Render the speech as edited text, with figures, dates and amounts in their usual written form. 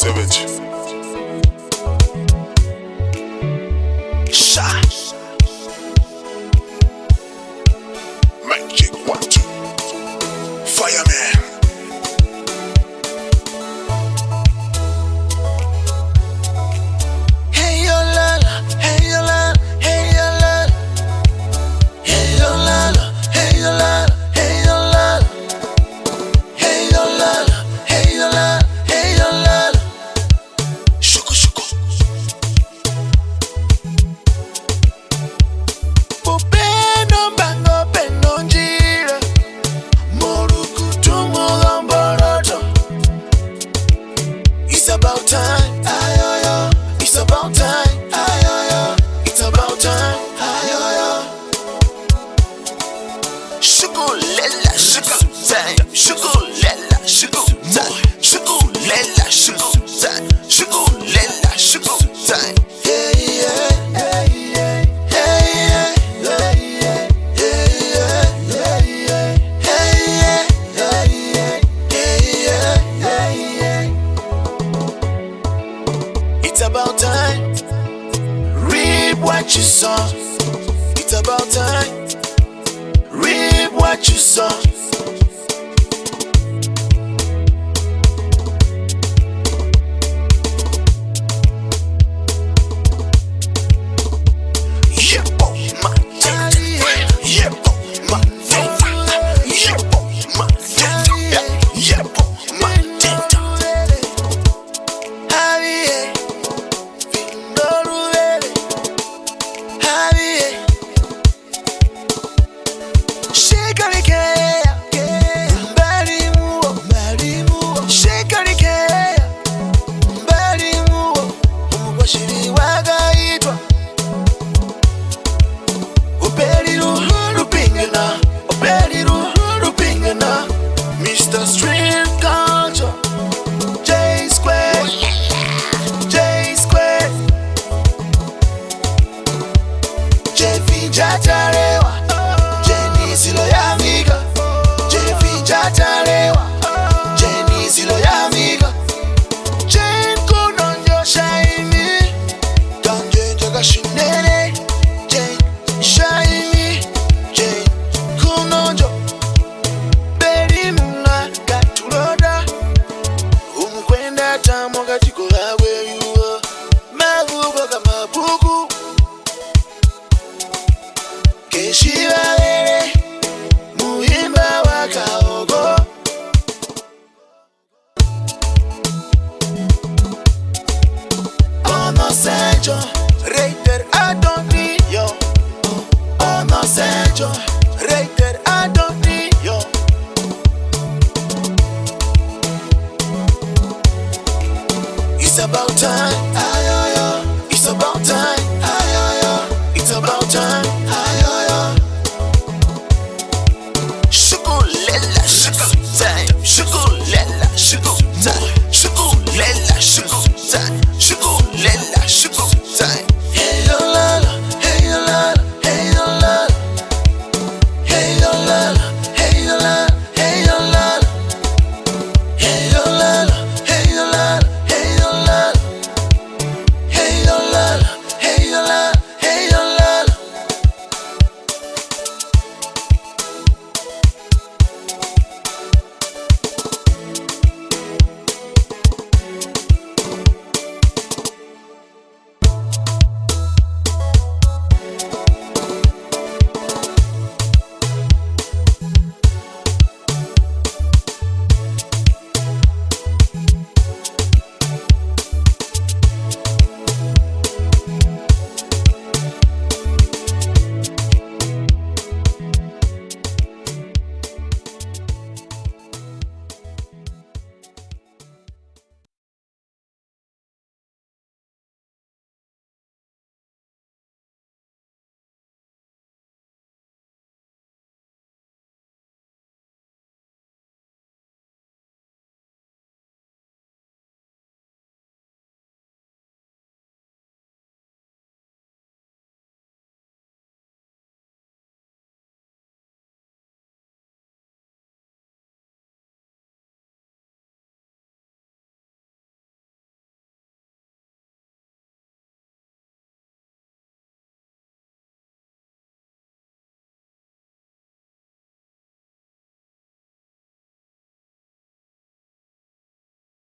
Savage. Sha. Magic 1, 2. Fireman. Hey yo lala, hey yo lala, hey yo lala, hey yo lala, hey yo lala, hey yo lala, hey yo lala, hey yo lala, hey yo lala. Shuku shuku. Upendo mbango pendo njira, morukutu mugomboroto. It's about time, ayoyo. It's about time, ayoyo. It's about time, ayoyo. Shukulela, shukuzai. Shukulela, shukuzai. Shukulela, shukuzai. Shukulela, shukuzai. Yeah, yeah, yeah, yeah. Hey, yeah, yeah, yeah. Hey, yeah, yeah, yeah. Hey, yeah, yeah, yeah. Hey, yeah, yeah, yeah. It's about time. Reap what you sow. It's about time. Reap what you sow. Yepo matata. Yepo matata. Yepo matata. Yepo matata. Javier, Findorubele. Javier, Shikarikeya, Mbalimuo, Mbalimuo, Shikarikeya, Mbalimuo, Umubashiri wagaitwa, Upeliru, Rupingana, Upeliru, Rupingana, Mr. Street Culture, J Square, J Square, Jefi Jatarewa, Jenny Silo ya amiga, Jefi Jatarewa, Jenny Silo ya amiga, Jane Kunonjo Shaimi, Danje Jaga Shinene, Jane Shaimi, Jane Kunonjo, Beri Muna Katuloda, Umukwenda Tamo Katikola where you are, Mabuko Kamabuku, Keshiva Vere, Muhimba Wakaogo. Ono Sancho.